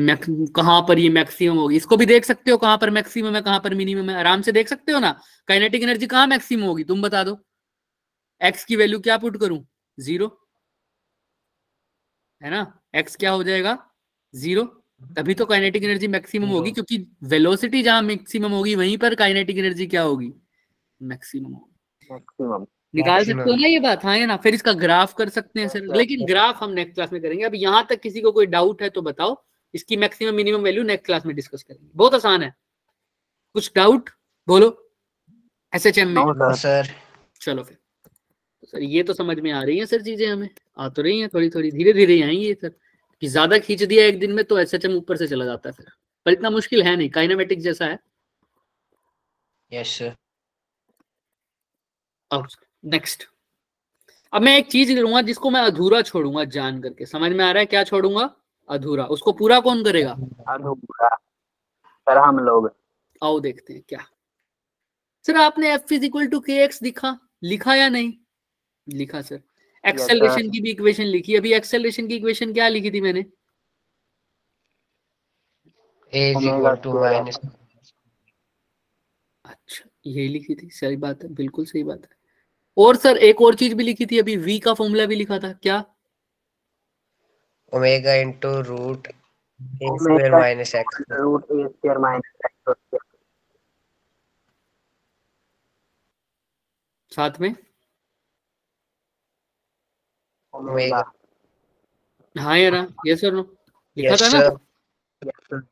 कहाँ पर ये मैक्सिमम होगी। इसको भी देख सकते हो, कहाँ पर मैक्सिमम है कहाँ पर मिनिमम है, आराम से देख सकते हो ना। काइनेटिक एनर्जी कहाँ मैक्सिमम होगी तुम बता दो। एक्स की वैल्यू क्या पुट करूं? 0, है ना? एक्स क्या हो जाएगा? 0। तभी तो काइनेटिक एनर्जी मैक्सिमम होगी, क्योंकि वेलोसिटी जहां मैक्सिमम होगी वहीं पर काइनेटिक एनर्जी क्या होगी? मैक्सिमम होगी। मैक्सिमम। निकाल सकते हो ना ये बात? हाँ या ना? फिर इसका ग्राफ कर सकते हैं सर, लेकिन ग्राफ हम नेक्स्ट क्लास में करेंगे। अब यहाँ तक किसी को कोई डाउट है तो बताओ, इसकी maximum minimum value next class में डिस्कस करेंगे। बहुत आसान है। कुछ डाउट बोलो एसएचएम में? No sir. चलो फिर, तो सर ये तो समझ में आ रही है सर, चीजें हमें आ तो रही हैं, थोड़ी थोड़ी धीरे धीरे ही आएंगी सर। कि ज्यादा खींच दिया एक दिन में तो एसएचएम ऊपर से चला जाता है फिर, पर इतना मुश्किल है नहीं, काइनेमेटिक जैसा है। Yes sir. अब नेक्स्ट, अब मैं एक चीज लूंगा जिसको मैं अधूरा छोड़ूंगा जान करके। समझ में आ रहा है क्या छोड़ूंगा? अधूरा। उसको पूरा कौन करेगा? अधूरा सर हम लोग। आओ देखते हैं क्या। सर आपने F इज इक्वल टू के एक्स लिखा या नहीं लिखा? सर एक्सेलरेशन की भी इक्वेशन लिखी। अभी एक्सेलरेशन की इक्वेशन क्या लिखी थी मैंने? ए इज इक्वल टू माइनस। अच्छा यही लिखी थी, सही बात है, बिल्कुल सही बात है। और सर एक और चीज भी लिखी थी अभी, v का फॉर्मूला भी लिखा था, क्या? Omega into root a square minus x root a square minus x square. साथ में ओमेगा। हाँ या ना? यस और नो? लिखा यस था ना? सर। Yes sir.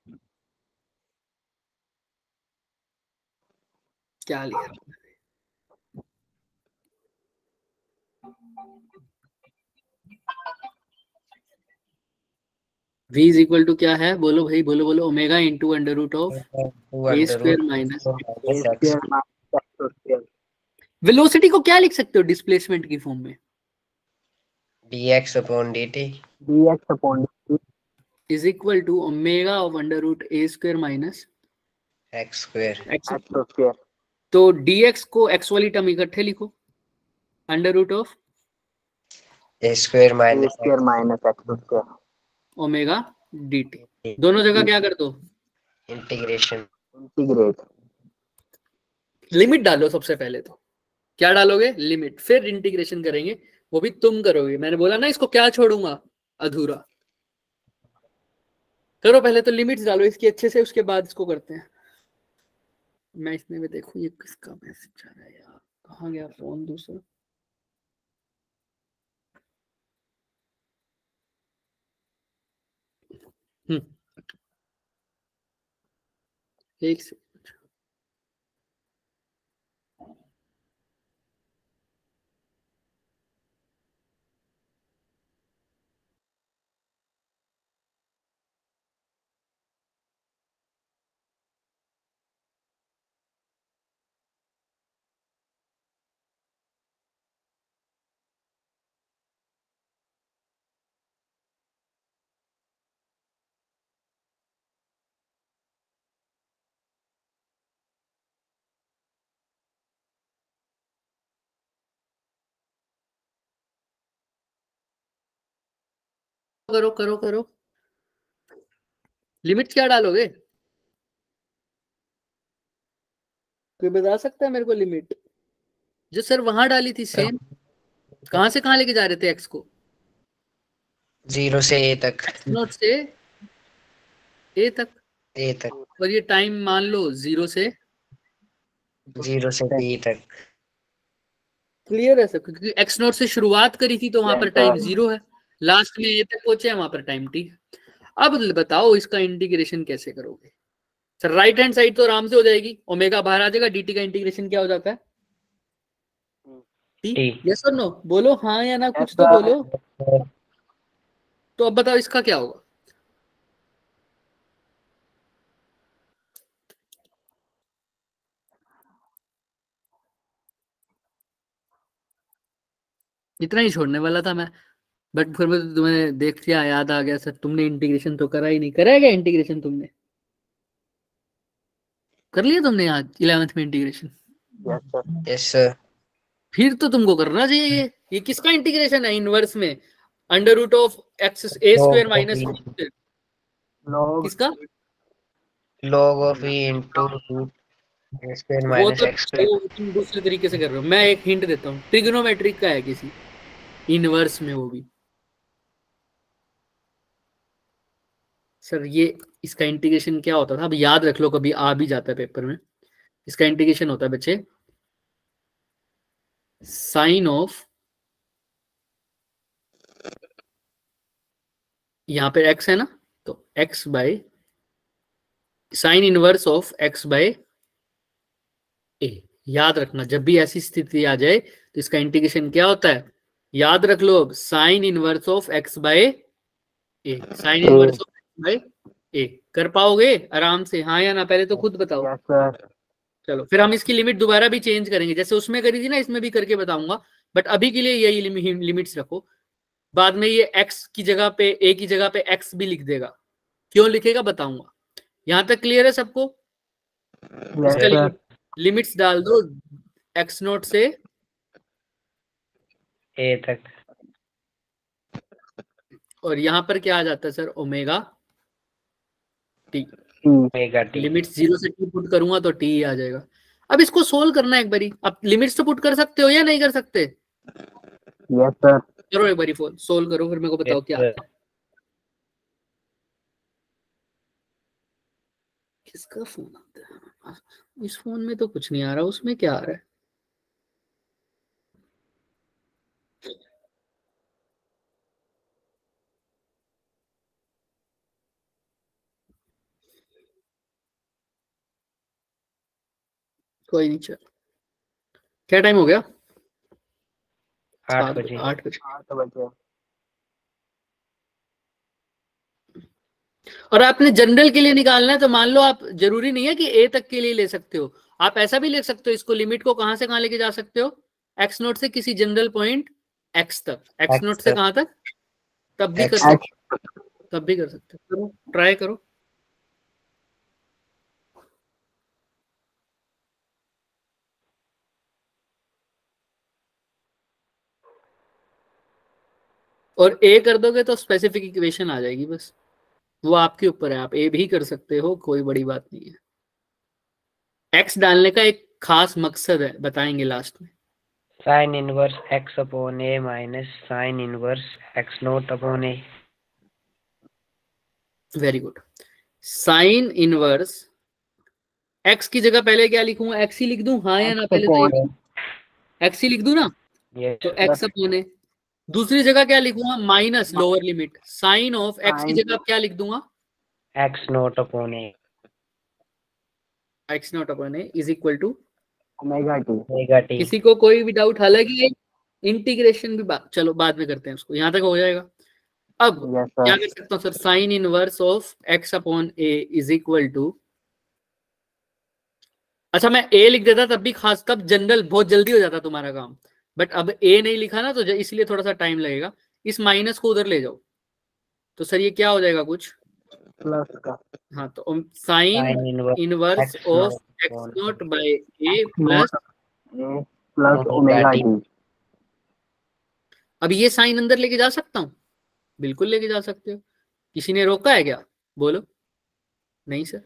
क्या लिखा? v इज इक्वल टू क्या है? बोलो भाई, बोलो बोलो। Omega into under root of a square minus. A square minus x square. Velocity को क्या लिख सकते हो डिस्प्लेसमेंट की फॉर्म में? dx upon dt। dx upon dt is equal to omega of under root a square minus x square. X square. तो dx को x वाली टर्म इकट्ठे लिखो, under root of a square A square minus x square. Omega dt। दोनों जगह क्या कर दो? इंटीग्रेशन। इंटीग्रेट। लिमिट डालो सबसे पहले, तो क्या डालोगे? लिमिट, फिर इंटीग्रेशन करेंगे, वो भी तुम करोगे। मैंने बोला ना इसको क्या छोड़ूंगा अधूरा। करो पहले तो लिमिट्स डालो इसकी अच्छे से, उसके बाद इसको करते हैं। मैं इसमें भी देखूं ये किसका मैसेज आ रहा है यार, कहाँ गया फोन दूसरा। एक से करो करो करो। लिमिट क्या डालोगे? कोई बता सकता है मेरे को लिमिट? जो सर वहां डाली थी सेम, कहां से कहां लेके जा रहे थे एक्स को? 0 से A तक। नोट से ए तक। A तक। और ये टाइम मान लो 0 से 0 से B तक। क्लियर है सब, क्योंकि एक्स नोट से शुरुआत करी थी तो वहां पर टाइम 0 है, लास्ट में ए तक पहुंचे हैं वहां पर टाइम t। अब बताओ इसका इंटीग्रेशन कैसे करोगे? सर राइट हैंड साइड तो आराम से हो जाएगी, ओमेगा बाहर आ जाएगा, dt का इंटीग्रेशन क्या हो जाता है? t। T। यस और नो बोलो, हाँ या ना, कुछ तो बोलो। तो अब बताओ इसका क्या होगा? इतना ही छोड़ने वाला था मैं, बट फिर मैं तुम्हें देख लिया, याद आ गया सर तुमने इंटीग्रेशन तो करा ही नहीं। करा है क्या इंटीग्रेशन तुमने? कर लिया तुमने आज 11th में इंटीग्रेशन? Yes sir. फिर तो तुमको करना चाहिए ये किसका इंटीग्रेशन है? इनवर्स में under root of x a square minus log. किसका? log of E into root A square वो minus तो X square। वो तुम दूसरे तरीके से कर रहे हो। मैं एक हिंट देता हूँ, ट्रिग्नोमेट्रिक का है किसी इनवर्स में, वो भी। सर ये इसका इंटीग्रेशन क्या होता था, अब याद रख लो, कभी आ भी जाता है पेपर में। इसका इंटीग्रेशन होता है बच्चे साइन ऑफ, यहाँ पे x है ना, तो x by sine inverse of x by A. याद रखना जब भी ऐसी स्थिति आ जाए तो इसका इंटीग्रेशन क्या होता है, याद रख लो। अब sine inverse of x by A, sine inverse of x by A. कर पाओगे आराम से, हाँ या ना? पहले तो खुद बताओ। Yes sir. चलो फिर हम इसकी लिमिट दोबारा भी चेंज करेंगे, जैसे उसमें करी थी ना, इसमें भी करके बताऊंगा। बट अभी के लिए यही लिमिट्स रखो। बाद में ये x की जगह पे, a की जगह पे x भी लिख देगा। क्यों लिखेगा बताऊंगा। यहां तक क्लियर है सबको? यस इसका सर। लिमिट्स डाल दो x नोट से A तक। और यहाँ पर क्या आ जाता है sir? Omega t. Omega T. Limits 0 से t पुट करूंगा तो t आ जाएगा। अब इसको सोल्व करना है एक बारी। अब लिमिट्स तो पुट कर सकते हो या नहीं कर सकते? Yes sir. करो एक बारी सोल्व करो, फिर मेरे को बताओ क्या आता है। किसका फोन आता है? इस फोन में तो कुछ नहीं आ रहा, उसमें क्या आ रहा है? कोई नहीं, चल। क्या टाइम हो गया? 8 बजे। 8 बजे। 8 बजे। और आपने जनरल के लिए निकालना है तो मान लो, आप जरूरी नहीं है कि ए तक के लिए ले सकते हो, आप ऐसा भी ले सकते हो इसको। लिमिट को कहां से कहां लेके जा सकते हो? एक्स नोट से किसी जनरल पॉइंट एक्स तक। एक्स नोट X से तक। कहां तक? तब भी कर X सकते तब भी कर सकते हो। करो, ट्राई करो। और ए कर दोगे तो स्पेसिफिक इक्वेशन आ जाएगी बस। वो आपके ऊपर है, आप ए भी कर सकते हो, कोई बड़ी बात नहीं है। एक्स डालने का एक खास मकसद है, बताएंगे लास्ट में। साइन इनवर्स एक्स अपॉन ए minus sine inverse x naught upon ए। Very good. Sine inverse x की जगह पहले क्या लिखूंगा, एक्स ही लिख दूं, हाँ या ना? पहले तो एक्स ही लिख दूं ना, तो एक्स अपॉन ए। दूसरी जगह क्या लिखूंगा, minus lower limit sine of x की जगह क्या लिख दूंगा, x naught upon a. X naught upon a is equal to omega t. Omega t. किसी को कोई भी डाउट? हालांकि ये इंटीग्रेशन भी चलो बाद में करते हैं उसको, यहां तक हो जाएगा। अब क्या कर सकता हूँ sir, sine inverse of x upon a is equal to, अच्छा मैं ए लिख देता तब भी खास, तब जनरल बहुत जल्दी हो जाता तुम्हारा काम, बट अब ए नहीं लिखा ना, तो इसलिए थोड़ा सा टाइम लगेगा। इस माइनस को उधर ले जाओ, तो सर ये क्या हो जाएगा कुछ प्लस का। हाँ, तो sine inverse of x not by a plus omega t. अब ये साइन अंदर लेके जा सकता हूँ, बिल्कुल लेके जा सकते हो, किसी ने रोका है क्या? बोलो नहीं सर।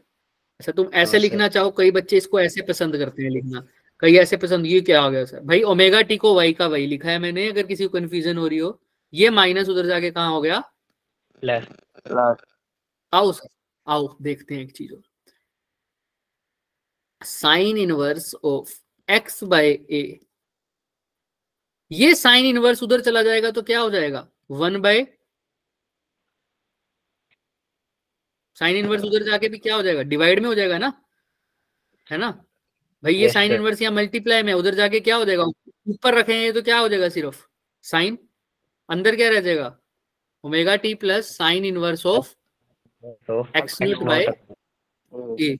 अच्छा तुम ऐसे लिखना चाहो, कई बच्चे इसको ऐसे पसंद करते हैं लिखना, कई ऐसे पसंद, ये क्या आ गया सर? भाई ओमेगा टी को वाई का वाई लिखा है मैंने, अगर किसी को कंफ्यूजन हो रही हो। ये माइनस उधर जाके कहाँ हो गया, प्लस। आओ सर आओ देखते हैं एक चीज और। Sine inverse of X by A, ये साइन इनवर्स उधर चला जाएगा तो क्या हो जाएगा, 1/, साइन इनवर्स उधर जाके भी क्या हो जाएगा, डिवाइड में हो जाएगा ना, है ना भाई? ये साइन इनवर्स यहाँ मल्टीप्लाई में, उधर जाके क्या हो जाएगा, ऊपर रखेंगे तो क्या हो जाएगा, सिर्फ साइन, अंदर क्या रह जाएगा, omega T plus sine inverse of x not by A.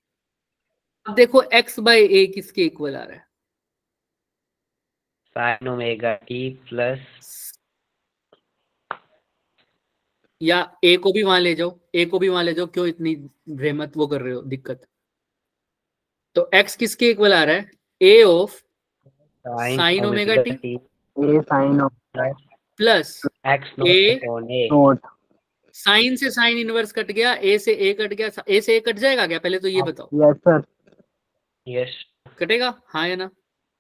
अब देखो एक्स बाय ए किसके इक्वल आ रहा है, साइन ओमेगा टी प्लस, या ए को भी वहां ले जाओ, ए को भी वहां ले जाओ, क्यों इतनी भ्रमत वो कर रहे हो, दिक्कत? तो एक्स किसके इक्वल आ रहा है, A of sine omega T plus A not. Sine से साइन इनवर्स कट गया, ए से ए कट गया, ए से ए कट जाएगा क्या, पहले तो ये बताओ। Yes sir. यस कटेगा, हाँ या ना?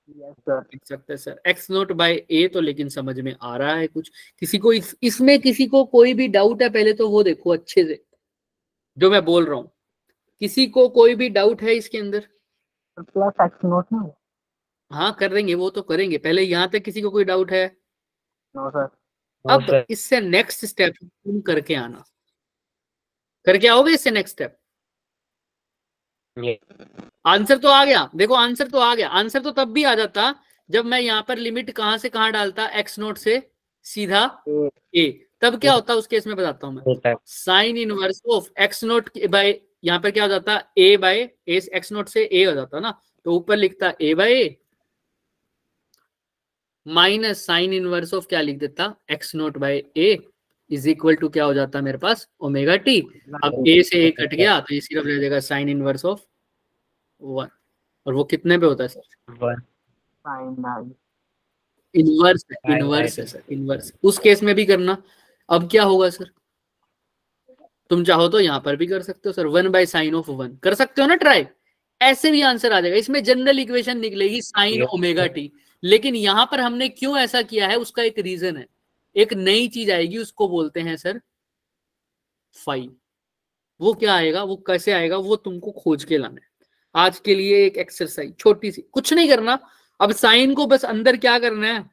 Yes sir. लिख सकते हैं सर एक्स नोट बाय ए, तो लेकिन समझ में आ रहा है कुछ? किसी को इसमें किसी को कोई भी डाउट है, पहले तो वो देखो अच्छे से जो मैं बोल रहा हूँ, किसी को कोई भी डाउट है इसके अंदर? प्लस एक्स नोट ना। हाँ कर देंगे, वो तो करेंगे, पहले यहाँ तक किसी को कोई डाउट है? No sir. अब इससे नेक्स्ट स्टेप तुम करके आना, करके आओगे इससे नेक्स्ट स्टेप? आंसर तो आ गया, देखो आंसर तो आ गया। आंसर तो तब भी आ जाता जब मैं यहाँ पर लिमिट कहां से कहां डालता, एक्स नोट से सीधा ए, तब क्या होता उस केस में बताता हूं मैं। Sine inverse of X not by, यहाँ पर क्या हो जाता, A by A, X not से ए हो जाता ना, तो ऊपर लिखता A by A minus sine inverse of क्या लिख देता, X not by A is equal to क्या हो जाता मेरे पास, ओमेगा टी। अब ए से ए कट गया तो ये सिर्फ रह जाएगा साइन इनवर्स ऑफ 1, और वो कितने पे होता है सर, इनवर्स है सर, इनवर्स। उस केस में भी करना। अब क्या होगा सर, तुम चाहो तो यहाँ पर भी कर सकते हो सर, 1/sin(1) कर सकते हो ना ट्राई, ऐसे भी आंसर आ जाएगा। इसमें जनरल इक्वेशन निकलेगी साइन ओमेगा टी, लेकिन यहाँ पर हमने क्यों ऐसा किया है उसका एक रीजन है, एक नई चीज आएगी उसको बोलते हैं सर फाई। वो क्या आएगा, वो कैसे आएगा, वो तुमको खोज के लाना है। आज के लिए एक एक्सरसाइज छोटी सी, कुछ नहीं करना। अब साइन को बस अंदर क्या करना है,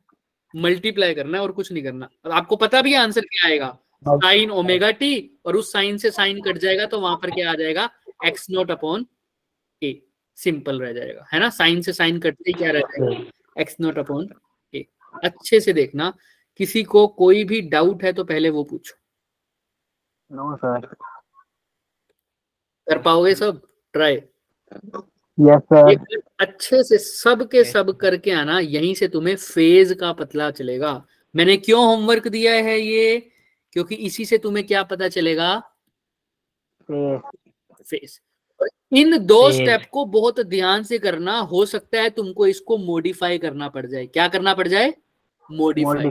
मल्टीप्लाई करना है और कुछ नहीं करना। अब आपको पता भी आंसर क्या आएगा, साइन ओमेगा टी, और उस साइन से साइन कट जाएगा तो वहां पर क्या आ जाएगा, एक्स नॉट अपॉन ए, सिंपल रह जाएगा, है ना। साइन से साइन कटते ही क्या रह जाएगा, एक्स नॉट अपॉन ए। अच्छे से देखना, किसी को कोई भी डाउट है तो पहले वो पूछो। No sir. कर पाओगे सब ट्राई? Yes sir. अच्छे से सब के सब करके आना, यहीं से तुम्हें फेज का पता चलेगा। मैंने क्यों होमवर्क दिया है ये, क्योंकि इसी से तुम्हें क्या पता चलेगा, फेज। इन दो स्टेप को बहुत ध्यान से करना, हो सकता है तुमको इसको मॉडिफाई करना पड़ जाए। क्या करना पड़ जाए, मॉडिफाई।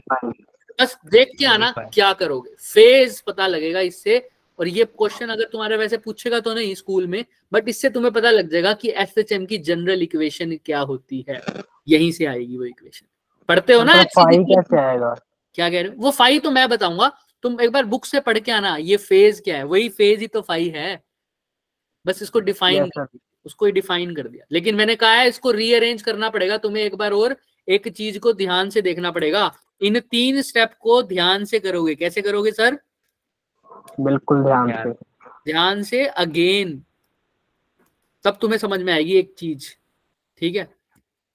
बस देख के आना क्या करोगे, फेज पता लगेगा इससे, और ये क्वेश्चन अगर तुम्हारे वैसे पूछेगा तो नहीं स्कूल में, बट इससे तुम्हें पता लग जाएगा कि एसएचएम की जनरल इक्वेशन क्या होती है, यहीं से आएगी वो इक्वेशन। पढ़ते हो ना? फाई कैसे आएगा? क्या कह रहे हो? वो फाई तो मैं बताऊंगा, तुम एक बार बुक से पढ़ के आना। ये फेज क्या है, वही फेज ही तो फाई है, बस इसको डिफाइन उसको ही डिफाइन कर दिया। लेकिन मैंने कहा है इसको रीअरेंज करना पड़ेगा तुम्हें एक बार, और एक चीज को ध्यान से देखना पड़ेगा। इन 3 स्टेप को ध्यान से करोगे। कैसे करोगे सर? बिल्कुल ध्यान से अगेन, तब तुम्हें समझ में आएगी एक चीज। ठीक है,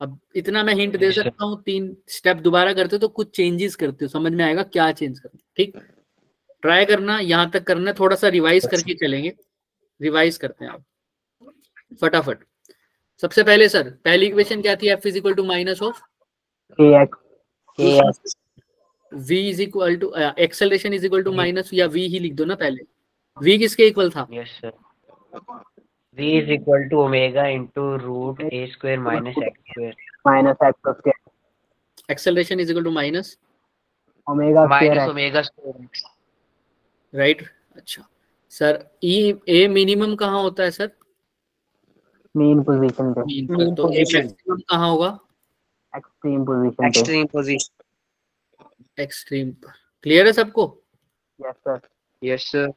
अब इतना मैं हिंट दे सकता हूँ, 3 स्टेप दोबारा करते हो तो कुछ चेंजेस करते हो, समझ में आएगा क्या चेंज करना। ठीक, ट्राई करना, यहां तक करना, थोड़ा सा रिवाइज करके चलेंगे। रिवाइज करते हैं आप फटाफट। सबसे पहले सर, पहली इक्वेशन क्या थी? f is equal to minus of v is equal to acceleration is equal to minus, या v ही लिख दो ना पहले। v किसके इक्वल था? Yes sir, v is equal to omega into root a square minus x square. Acceleration is equal to minus omega square. Right. अच्छा सर, ए मिनिमम कहाँ होता है सर? मेन पोजीशन पे। तो ए मैक्सिमम कहाँ होगा? एक्सट्रीम पोजीशन एक्सट्रीम पर। क्लियर है सबको? Yes sir.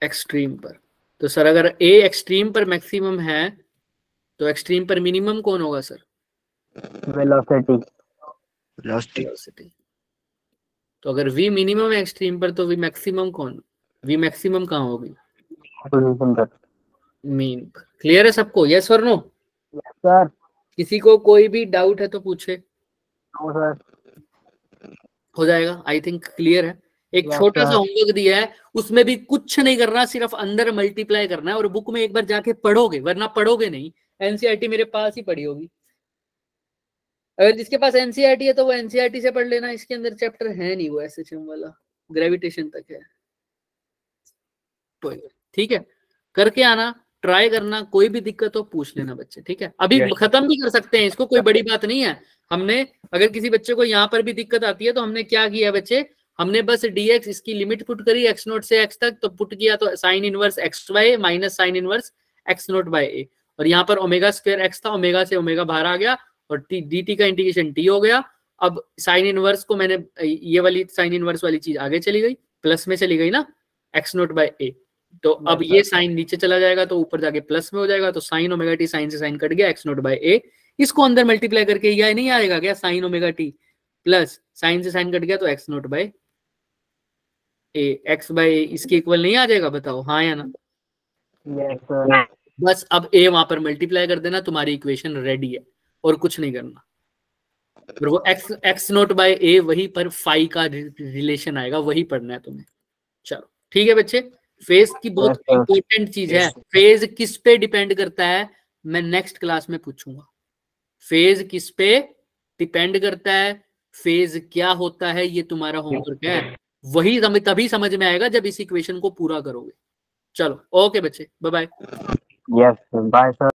एक्सट्रीम पर। तो सर अगर ए एक्सट्रीम पर मैक्सिमम है तो एक्सट्रीम पर मिनिमम कौन होगा सर? वेलोसिटी। तो अगर v मिनिमम है एक्सट्रीम पर तो v मैक्सिमम कौन? v मैक्सिमम कहाँ होगी? पोजीशन पर, मीन पर। क्लियर है सबको? यस और नो? Yes sir. किसी को कोई भी डाउट है तो पूछे। No sir. हो जाएगा, आई थिंक क्लियर है। एक छोटा सा होमवर्क दिया है, उसमें भी कुछ नहीं करना, सिर्फ अंदर मल्टीप्लाई करना है और बुक में एक बार जाके पढ़ोगे, वरना पढ़ोगे नहीं। एनसीईआरटी मेरे पास ही पड़ी होगी, अगर जिसके पास एनसीईआरटी है तो वो एनसीईआरटी से पढ़ लेना। इसके अंदर चैप्टर है नहीं वो एसएचएम वाला, ग्रेविटेशन तक है। ठीक है, करके आना, ट्राई करना, कोई भी दिक्कत हो पूछ लेना बच्चे। ठीक है, अभी खत्म भी कर सकते हैं इसको, कोई बड़ी बात नहीं है। हमने अगर किसी बच्चे को यहाँ पर भी दिक्कत आती है तो हमने क्या किया बच्चे, हमने बस dx इसकी लिमिट पुट करी x नोट से x तक, तो पुट किया तो sine inverse x by minus sine inverse x nought by a, और यहाँ पर ओमेगा स्क्वायर x था, ओमेगा से ओमेगा बाहर आ गया और dt का इंटीग्रेशन t हो गया। अब साइन इनवर्स को मैंने, ये वाली साइन इनवर्स वाली चीज आगे चली गई, प्लस में चली गई ना, x नोट बाय a। तो अब ये साइन नीचे चला जाएगा तो ऊपर जाके प्लस में हो जाएगा, तो साइन ओमेगा टी, साइन से साइन कट गया, x नोट बाय a। इसको अंदर मल्टीप्लाई करके यह नहीं आएगा क्या, sine omega T plus sine से साइन कट गया तो x nought by a, x by a इसके इक्वल नहीं आ जाएगा? बताओ हाँ या ना? यस। बस अब a वहां पर मल्टीप्लाई कर देना, तुम्हारी इक्वेशन रेडी है, और कुछ नहीं करना। फिर वो x नोट बाय a वही पर फाई का रिलेशन आएगा, वही पढ़ना है तुम्हें। चलो ठीक है बच्चे, फेज की बहुत इंपॉर्टेंट चीज है। फेज किस पे डिपेंड करता है मैं नेक्स्ट क्लास में पूछूंगा। फेज किस पे डिपेंड करता है, फेज क्या होता है, ये तुम्हारा होमवर्क है। वही तभी समझ में आएगा जब इस इक्वेशन को पूरा करोगे। चलो ओके बच्चे, bye bye. Yes bye sir.